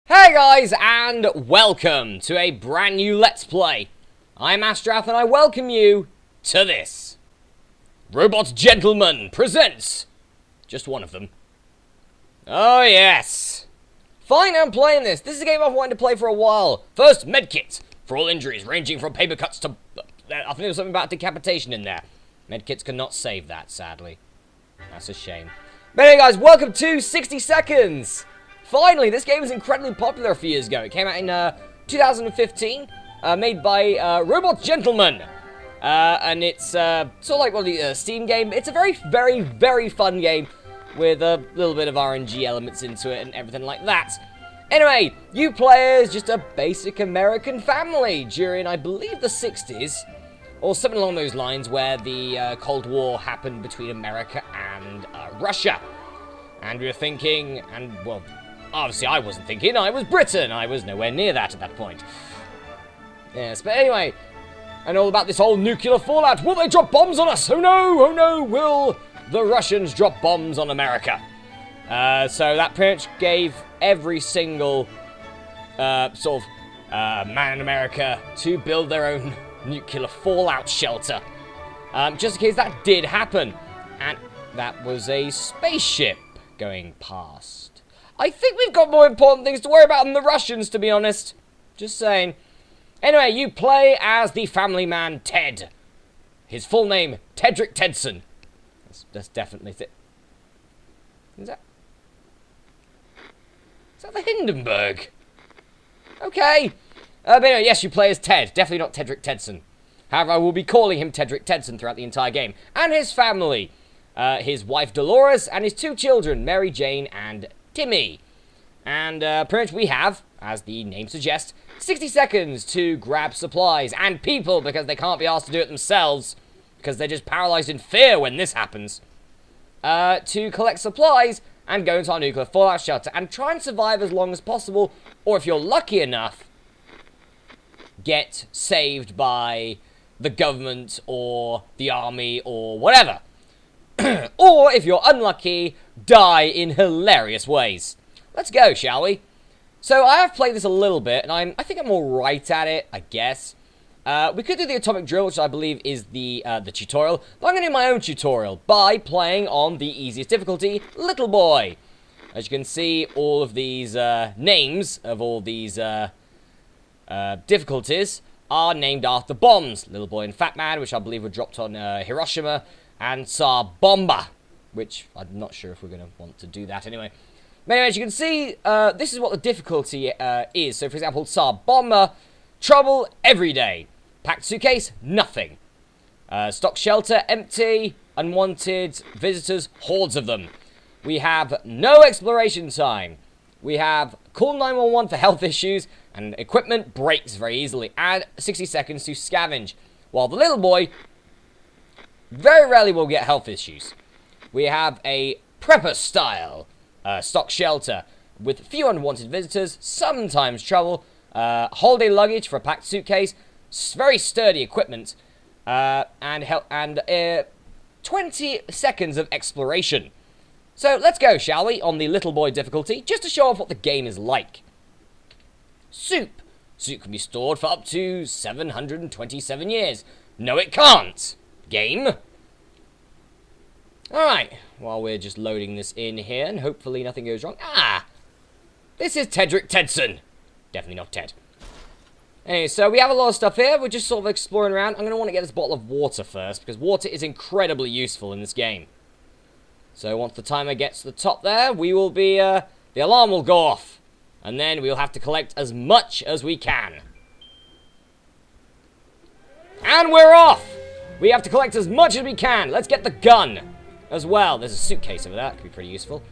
Hey guys, and welcome to a brand new Let's Play. I'm Masterath, and I welcome you to this. Robot Gentleman presents just one of them. Oh yes. Fine, I'm playing this. This is a game I've wanted to play for a while. First, medkit for all injuries, ranging from paper cuts to... I think there was something about decapitation in there. Medkits cannot save that, sadly. That's a shame. But anyway guys, welcome to 60 Seconds. Finally, this game was incredibly popular a few years ago. It came out in 2015, made by Robot Gentleman. And it's sort of like the Steam game. It's a very, very fun game with a little bit of RNG elements into it and everything like that. Anyway, you play as just a basic American family during, I believe, the 60s. Or something along those lines, where the Cold War happened between America and Russia. And we were thinking, and, well... obviously, I wasn't thinking. I was Britain. I was nowhere near that at that point. Yes, but anyway, and all about this whole nuclear fallout. Will they drop bombs on us? Oh no, oh no. Will the Russians drop bombs on America? So that pretty much gave every single sort of man in America to build their own nuclear fallout shelter. Just in case that did happen. And that was a spaceship going past. I think we've got more important things to worry about than the Russians, to be honest. Just saying. Anyway, you play as the family man, Ted. His full name, Tedrick Tedson. That's definitely it. Is that the Hindenburg? Okay. But anyway, yes, you play as Ted. Definitely not Tedrick Tedson. However, I will be calling him Tedrick Tedson throughout the entire game. And his family. His wife, Dolores, and his two children, Mary Jane and Timmy. And pretty much we have, as the name suggests, 60 seconds to grab supplies and people, because they can't be asked to do it themselves, because they're just paralyzed in fear when this happens, to collect supplies and go into our nuclear fallout shelter and try and survive as long as possible, or if you're lucky enough, get saved by the government or the army or whatever. Or, if you're unlucky, die in hilarious ways. Let's go, shall we? So, I have played this a little bit, and I think I'm alright at it, I guess. We could do the atomic drill, which I believe is the tutorial, but I'm going to do my own tutorial by playing on the easiest difficulty, Little Boy. As you can see, all of these names of all these difficulties are named after bombs. Little Boy and Fat Man, which I believe were dropped on Hiroshima, and Tsar Bomba, which I'm not sure if we're going to want to do that anyway. But anyway, as you can see, this is what the difficulty is. So, for example, Tsar Bomba, trouble every day. Packed suitcase, nothing. Stock shelter, empty. Unwanted visitors, hordes of them. We have no exploration time. We have call 911 for health issues, and equipment breaks very easily. And 60 seconds to scavenge. While the little boy very rarely will get health issues. We have a prepper style stock shelter with few unwanted visitors, sometimes trouble, holiday luggage for a packed suitcase, very sturdy equipment, and 20 seconds of exploration. So let's go, shall we, on the Little Boy difficulty, just to show off what the game is like. Soup. Soup can be stored for up to 727 years. No, it can't. Game. Alright, while we're just loading this in here, and hopefully nothing goes wrong. Ah! This is Tedrick Tedson. Definitely not Ted. Anyway, so we have a lot of stuff here. We're just sort of exploring around. I'm going to want to get this bottle of water first, because water is incredibly useful in this game. So once the timer gets to the top there, we will be, the alarm will go off. And then we'll have to collect as much as we can. And we're off! We have to collect as much as we can. Let's get the gun as well. There's a suitcase over there. That could be pretty useful.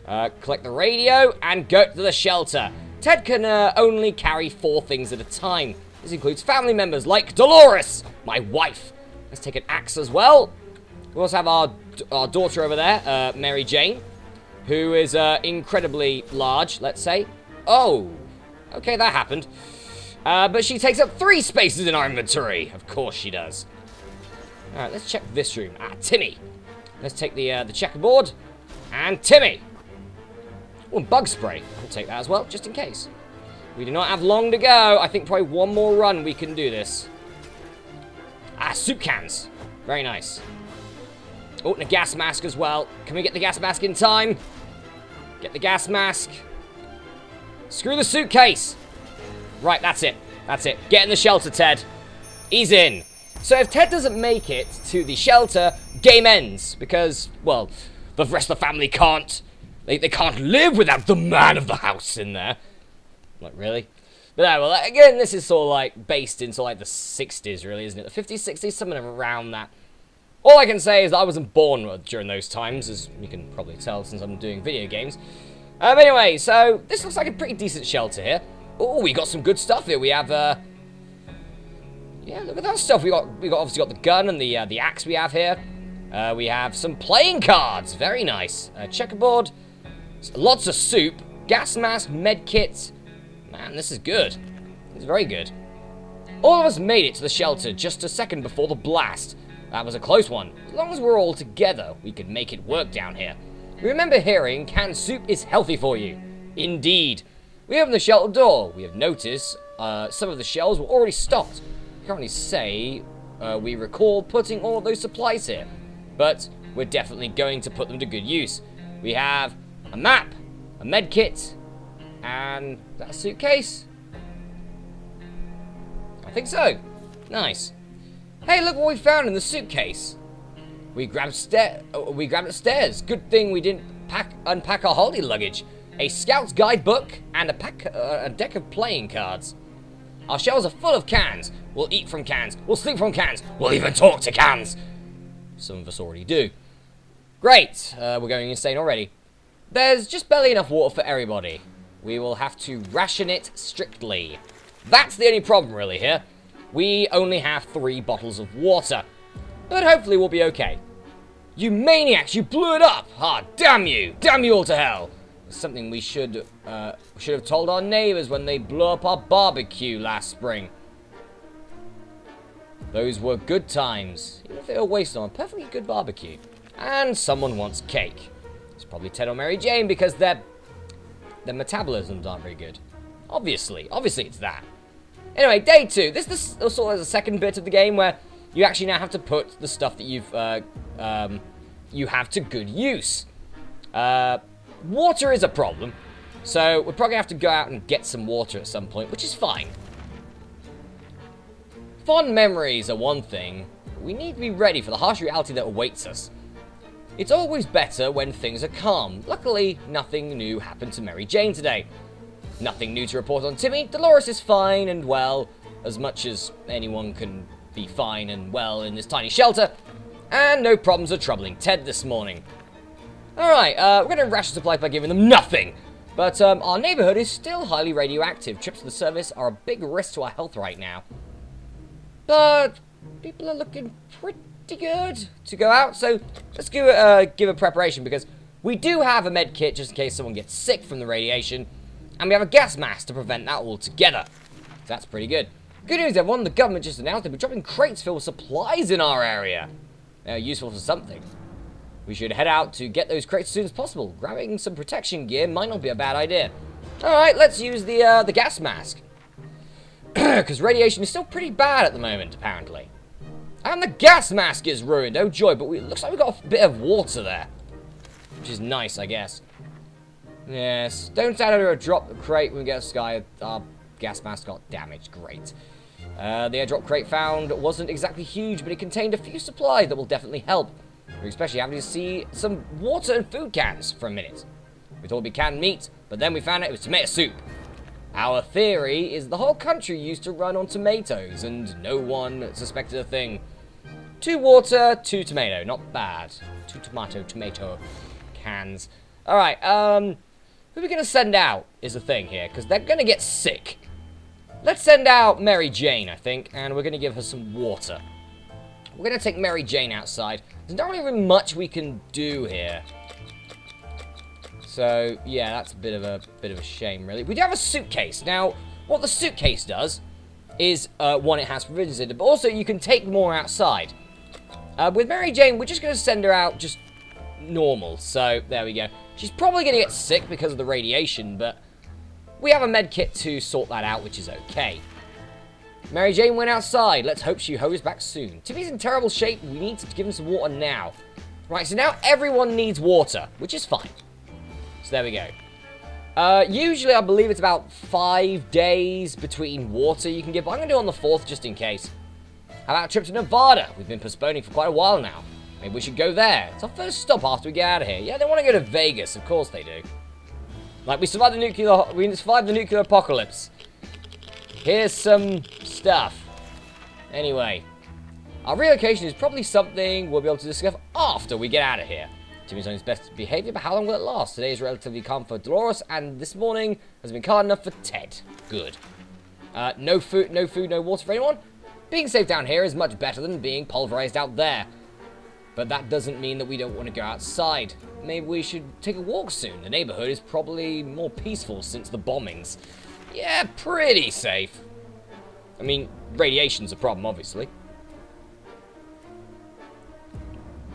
Collect the radio and go to the shelter. Ted can only carry 4 things at a time. This includes family members like Dolores, my wife. Let's take an axe as well. We also have our daughter over there, Mary Jane, who is incredibly large, let's say. Oh, okay, that happened. But she takes up 3 spaces in our inventory. Of course she does. Alright, let's check this room. Ah, Timmy. Let's take the checkerboard. And Timmy. Oh, bug spray. I'll take that as well, just in case. We do not have long to go. I think probably one more run we can do this. Ah, soup cans. Very nice. Oh, and a gas mask as well. Can we get the gas mask in time? Get the gas mask. Screw the suitcase. Right, that's it. That's it. Get in the shelter, Ted. He's in. So if Ted doesn't make it to the shelter, game ends. Because, well, the rest of the family can't. They can't live without the man of the house in there. Like, really? But no, well, again, this is sort of like based in sort of like the 60s, really, isn't it? The 50s, 60s, something around that. All I can say is that I wasn't born during those times, as you can probably tell since I'm doing video games. Anyway, so this looks like a pretty decent shelter here. Oh, we got some good stuff here. We have, yeah, look at that stuff. We got obviously got the gun and the axe we have here. We have some playing cards. Very nice. Checkerboard. Lots of soup. Gas mask. Med kit. Man, this is good. It's very good. All of us made it to the shelter just a second before the blast. That was a close one. As long as we're all together, we could make it work down here. We remember hearing canned soup is healthy for you. Indeed. We opened the shelter door. We have noticed some of the shelves were already stocked. I can't really say we recall putting all of those supplies here, but we're definitely going to put them to good use. We have a map, a med kit, and that suitcase? I think so. Nice. Hey, look what we found in the suitcase. We grabbed it stairs. Good thing we didn't unpack our holiday luggage. A scout's guidebook and a deck of playing cards. Our shelves are full of cans. We'll eat from cans. We'll sleep from cans. We'll even talk to cans. Some of us already do. Great. We're going insane already. There's just barely enough water for everybody. We will have to ration it strictly. That's the only problem really here. We only have 3 bottles of water. But hopefully we'll be okay. You maniacs, you blew it up! Ah, damn you! Damn you all to hell! It's something we should have told our neighbors when they blew up our barbecue last spring. Those were good times, even if they were wasted on a perfectly good barbecue. And someone wants cake. It's probably Ted or Mary Jane because their metabolisms aren't very good. Obviously it's that. Anyway, day 2. This is sort of the second bit of the game where you actually now have to put the stuff that you have to good use. Water is a problem, so we'll probably have to go out and get some water at some point, which is fine. Fond memories are one thing, but we need to be ready for the harsh reality that awaits us. It's always better when things are calm. Luckily, nothing new happened to Mary Jane today. Nothing new to report on Timmy. Dolores is fine and well, as much as anyone can be fine and well in this tiny shelter. And no problems are troubling Ted this morning. Alright, we're going to ration supplies by giving them nothing. But our neighborhood is still highly radioactive. Trips to the service are a big risk to our health right now. But people are looking pretty good to go out. So let's give a preparation because we do have a med kit just in case someone gets sick from the radiation. And we have a gas mask to prevent that altogether. So that's pretty good. Good news, everyone. The government just announced they'll be dropping crates filled with supplies in our area. They're useful for something. We should head out to get those crates as soon as possible. Grabbing some protection gear might not be a bad idea. Alright, let's use the gas mask. Because radiation is still pretty bad at the moment, apparently. And the gas mask is ruined. Oh joy, but it looks like we got a bit of water there. Which is nice, I guess. Yes, don't stand under a drop crate when we get a sky. Our gas mask got damaged. Great. The airdrop crate found wasn't exactly huge, but it contained a few supplies that will definitely help. We're especially happy to see some water and food cans for a minute. We thought it'd be canned meat, but then we found out it was tomato soup. Our theory is the whole country used to run on tomatoes, and no one suspected a thing. 2 water, 2 tomato. Not bad. 2 tomato cans. Alright, who are we going to send out is the thing here, because they're going to get sick. Let's send out Mary Jane, I think, and we're going to give her some water. We're going to take Mary Jane outside. There's not really much we can do here. So, yeah, that's a bit of a shame, really. We do have a suitcase. Now, what the suitcase does is, one, it has provisions in it, but also you can take more outside. With Mary Jane, we're just going to send her out just normal. So, there we go. She's probably going to get sick because of the radiation, but we have a med kit to sort that out, which is okay. Mary Jane went outside. Let's hope she hurries back soon. Timmy's in terrible shape. We need to give him some water now. Right, so now everyone needs water, which is fine. So there we go. Usually, I believe it's about 5 days between water you can give, but I'm going to do it on the 4th just in case. How about a trip to Nevada? We've been postponing for quite a while now. Maybe we should go there. It's our first stop after we get out of here. Yeah, they want to go to Vegas. Of course they do. Like, we survived the nuclear apocalypse. Here's some stuff. Anyway, our relocation is probably something we'll be able to discuss after we get out of here. Timmy's on his best behavior, but how long will it last? Today is relatively calm for Dolores, and this morning has been calm enough for Ted. Good. No food, no water for anyone? Being safe down here is much better than being pulverized out there. But that doesn't mean that we don't want to go outside. Maybe we should take a walk soon. The neighborhood is probably more peaceful since the bombings. Yeah, pretty safe. I mean, radiation's a problem, obviously.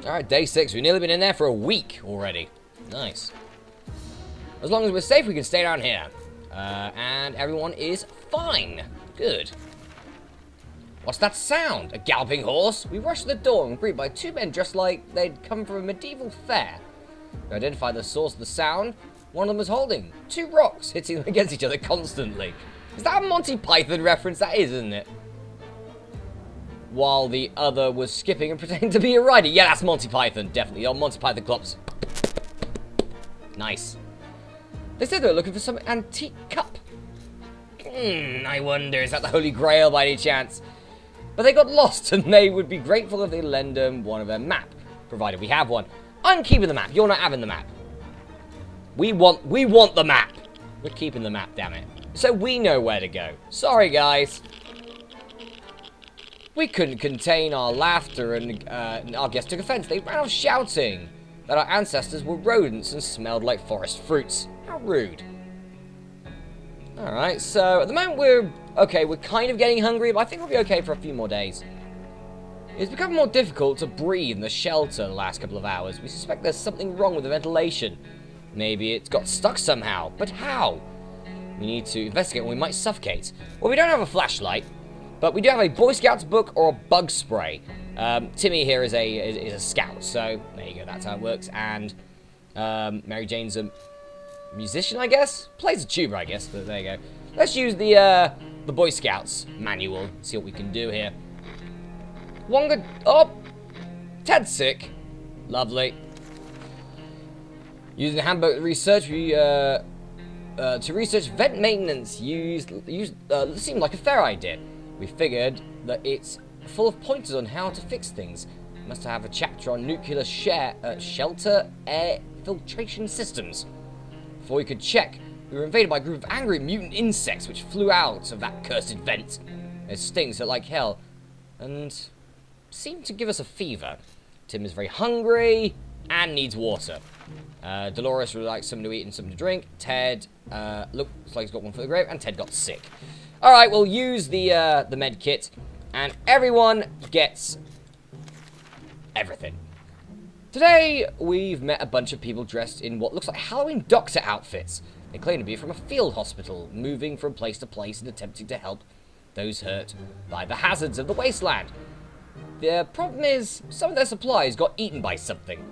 Alright, day 6. We've nearly been in there for a week already. Nice. As long as we're safe, we can stay down here. And everyone is fine. Good. What's that sound? A galloping horse? We rushed to the door and were greeted by 2 men dressed like they'd come from a medieval fair. To identify the source of the sound, one of them was holding 2 rocks, hitting them against each other constantly. Is that a Monty Python reference? That is, isn't it? While the other was skipping and pretending to be a rider. Yeah, that's Monty Python, definitely. Oh, Monty Python clops. Nice. They said they were looking for some antique cup. I wonder, is that the Holy Grail by any chance? But they got lost, and they would be grateful if they lend them one of their map, provided we have one. I'm keeping the map. You're not having the map. We want the map. We're keeping the map, damn it. So we know where to go. Sorry, guys. We couldn't contain our laughter, and our guests took offense. They ran off shouting that our ancestors were rodents and smelled like forest fruits. How rude. Alright, so at the moment we're kind of getting hungry, but I think we'll be okay for a few more days. It's become more difficult to breathe in the shelter the last couple of hours. We suspect there's something wrong with the ventilation. Maybe it's got stuck somehow, but how? We need to investigate, or we might suffocate. Well, we don't have a flashlight, but we do have a Boy Scouts book or a bug spray. Timmy here is a scout, so there you go, that's how it works. And Mary Jane's a musician, I guess? Plays a tuba, I guess, but there you go. Let's use the Boy Scouts manual, see what we can do here. Oh! Ted's sick. Lovely. Using the handbook research, we, to research vent maintenance seemed like a fair idea. We figured that it's full of pointers on how to fix things. Must have a chapter on nuclear shelter air filtration systems. Before we could check, we were invaded by a group of angry mutant insects which flew out of that cursed vent. Their stings hurt like hell, and seemed to give us a fever. Tim is very hungry and needs water. Dolores would like something to eat and something to drink. Ted looks like he's got one for the grave, and Ted got sick. All right, we'll use the med kit, and everyone gets everything. Today, we've met a bunch of people dressed in what looks like Halloween doctor outfits. They claim to be from a field hospital, moving from place to place and attempting to help those hurt by the hazards of the wasteland. The problem is, some of their supplies got eaten by something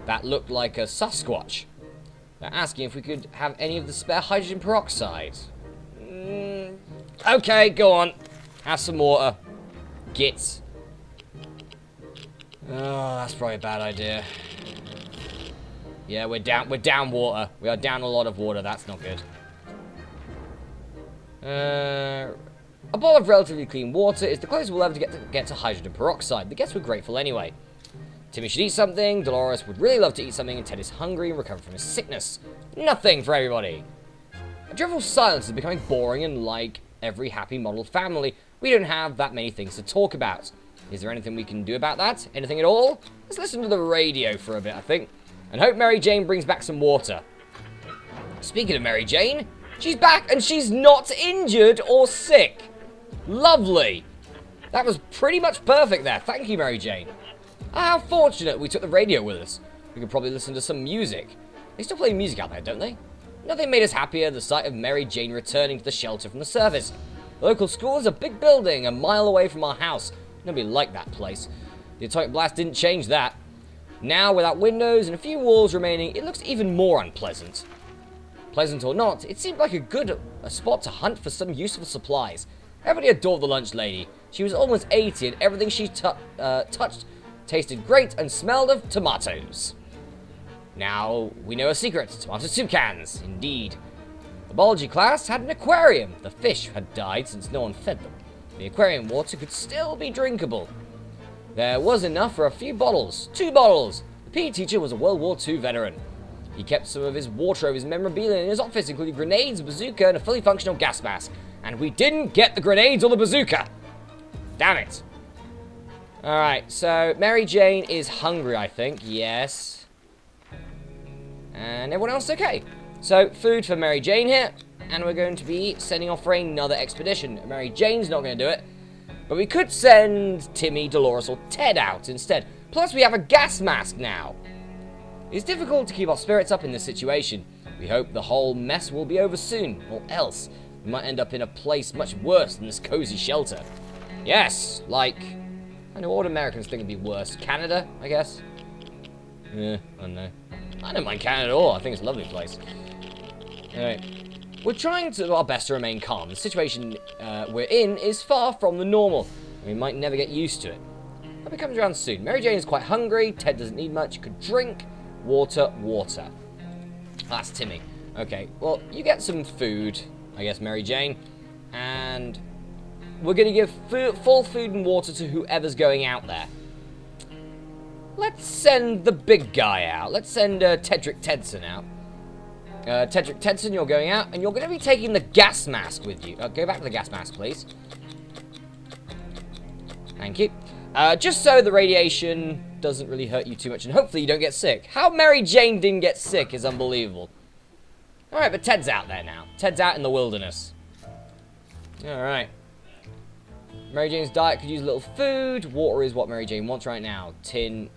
that looked like a Sasquatch. They're asking if we could have any of the spare hydrogen peroxide. Okay, go on. Have some water. Git. Oh, that's probably a bad idea. Yeah, we're down water. We are down a lot of water. That's not good. A bowl of relatively clean water is the closest we'll ever get to hydrogen peroxide. The guests were grateful anyway. Timmy should eat something. Dolores would really love to eat something, and Ted is hungry and recovering from his sickness. Nothing for everybody. A dreadful silence is becoming boring, and like every happy model family, we don't have that many things to talk about. Is there anything we can do about that? Anything at all? Let's listen to the radio for a bit, I think, and hope Mary Jane brings back some water. Speaking of Mary Jane, she's back and she's not injured or sick. Lovely. That was pretty much perfect there. Thank you, Mary Jane. How fortunate we took the radio with us. We could probably listen to some music. They still play music out there, don't they? Nothing made us happier than the sight of Mary Jane returning to the shelter from the service. The local school is a big building a mile away from our house. Nobody liked that place. The atomic blast didn't change that. Now, without windows and a few walls remaining, it looks even more unpleasant. Pleasant or not, it seemed like a spot to hunt for some useful supplies. Everybody adored the lunch lady. She was almost 80 and everything she touched tasted great and smelled of tomatoes. Now, we know a secret. Tomato soup cans, indeed. The biology class had an aquarium. The fish had died since no one fed them. The aquarium water could still be drinkable. There was enough for a few bottles. 2 bottles. The PE teacher was a World War II veteran. He kept some of his wardrobe, his memorabilia in his office, including grenades, a bazooka, and a fully functional gas mask. And we didn't get the grenades or the bazooka. Damn it. Alright, so Mary Jane is hungry, I think. Yes. And everyone else okay. So, food for Mary Jane here. And we're going to be sending off for another expedition. Mary Jane's not going to do it. But we could send Timmy, Dolores, or Ted out instead. Plus, we have a gas mask now. It's difficult to keep our spirits up in this situation. We hope the whole mess will be over soon, or else we might end up in a place much worse than this cozy shelter. Yes, like, I know what Americans think would be worse. Canada, I guess? Yeah, I don't know. I don't mind Canada at all. I think it's a lovely place. Anyway. We're trying to our best to remain calm. The situation we're in is far from the normal. We might never get used to it. Hope it comes around soon. Mary Jane is quite hungry. Ted doesn't need much. Could drink. Water. That's Timmy. Okay, well, you get some food, I guess, Mary Jane. And we're going to give full food and water to whoever's going out there. Let's send the big guy out. Let's send Tedrick Tedson out. Tedrick Tedson, you're going out, and you're going to be taking the gas mask with you. Go back to the gas mask, please. Thank you. Just so the radiation doesn't really hurt you too much, and hopefully you don't get sick. How Mary Jane didn't get sick is unbelievable. Alright, but Ted's out there now. Ted's out in the wilderness. Alright. Mary Jane's diet could use a little food. Water is what Mary Jane wants right now. Timmy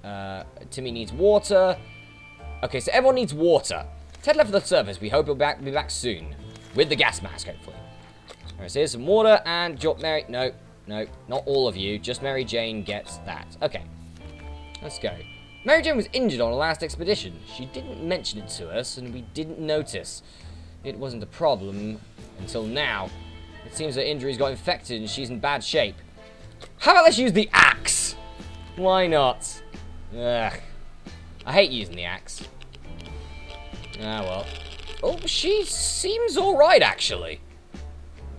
needs water. Okay, so everyone needs water. Ted left for the surface. We hope he'll be back soon. With the gas mask, hopefully. Alright, so here's some water, and Mary... No, not all of you. Just Mary Jane gets that. Okay. Let's go. Mary Jane was injured on her last expedition. She didn't mention it to us, and we didn't notice. It wasn't a problem until now. It seems her injuries got infected, and she's in bad shape. How about let's use the axe? Why not? Ugh. I hate using the axe. Ah, well. Oh, she seems alright, actually.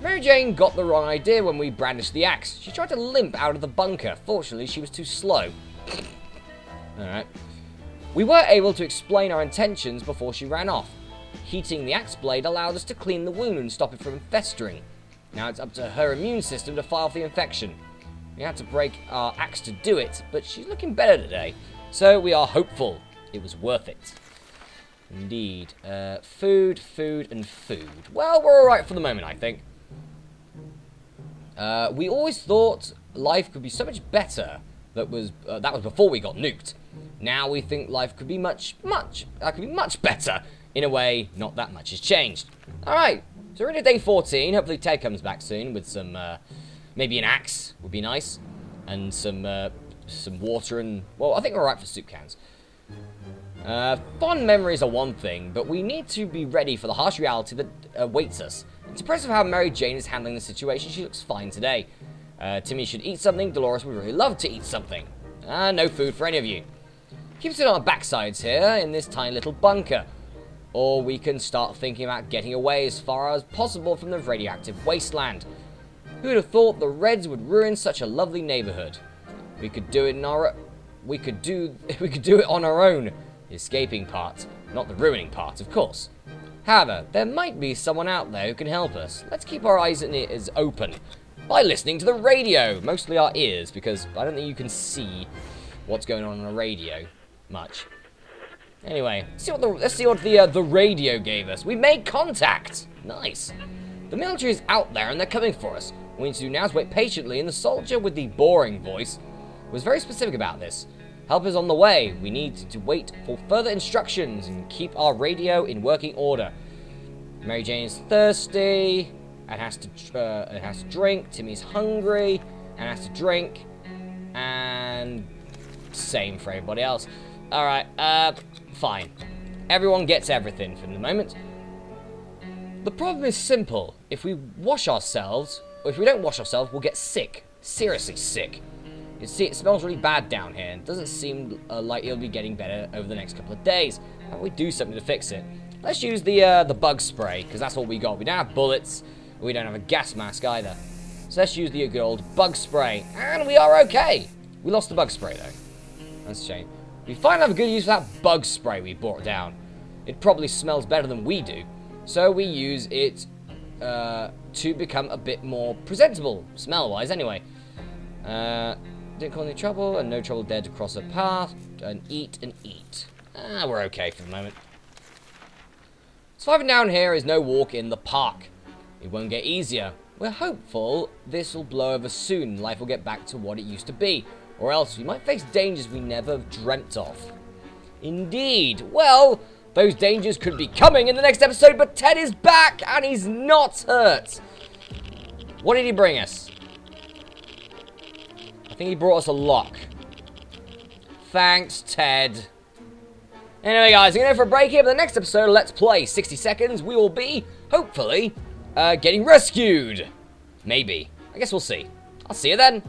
Mary Jane got the wrong idea when we brandished the axe. She tried to limp out of the bunker. Fortunately, she was too slow. Alright. We were able to explain our intentions before she ran off. Heating the axe blade allowed us to clean the wound and stop it from festering. Now it's up to her immune system to fight off the infection. We had to break our axe to do it, but she's looking better today. So we are hopeful. It was worth it. Indeed. Food, and food. Well, we're alright for the moment, I think. We always thought life could be so much better. That was before we got nuked. Now we think life could be much better. In a way, not that much has changed. Alright, so we're in day 14. Hopefully Ted comes back soon with some, maybe an axe would be nice. And some water and, well, I think we're alright for soup cans. Fond memories are one thing, but we need to be ready for the harsh reality that awaits us. It's impressive how Mary Jane is handling the situation. She looks fine today. Timmy should eat something. Dolores would really love to eat something. No food for any of you. Keep sitting on our backsides here in this tiny little bunker. Or we can start thinking about getting away as far as possible from the radioactive wasteland. Who would have thought the Reds would ruin such a lovely neighborhood? We could do it on our own. The escaping part, not the ruining part, of course. However, there might be someone out there who can help us. Let's keep our eyes and ears open by listening to the radio. Mostly our ears, because I don't think you can see what's going on the radio much. Anyway, let's see what the radio gave us. We made contact. Nice. The military is out there and they're coming for us. What we need to do now is wait patiently, and the soldier with the boring voice was very specific about this. Help is on the way. We need to wait for further instructions and keep our radio in working order. Mary Jane is thirsty and has to drink. Timmy's hungry and has to drink. And same for everybody else. Alright, fine. Everyone gets everything for the moment. The problem is simple. If we wash ourselves, or if we don't wash ourselves, we'll get sick. Seriously sick. You see, it smells really bad down here. It doesn't seem like it'll be getting better over the next couple of days. How about we do something to fix it? Let's use the bug spray, because that's what we got. We don't have bullets. We don't have a gas mask either. So let's use the good old bug spray. And we are okay. We lost the bug spray, though. That's a shame. We finally have a good use for that bug spray we brought down. It probably smells better than we do. So we use it to become a bit more presentable, smell-wise anyway. Didn't cause any trouble, and no trouble dared to cross a path, and eat. We're okay for the moment. Surviving down here is no walk in the park. It won't get easier. We're hopeful this will blow over soon, life will get back to what it used to be, or else we might face dangers we never dreamt of. Indeed. Well, those dangers could be coming in the next episode, but Ted is back, and he's not hurt. What did he bring us? I think he brought us a lock. Thanks, Ted. Anyway, guys, I'm going to go for a break here, but the next episode of Let's Play 60 Seconds, we will be, hopefully, getting rescued. Maybe. I guess we'll see. I'll see you then.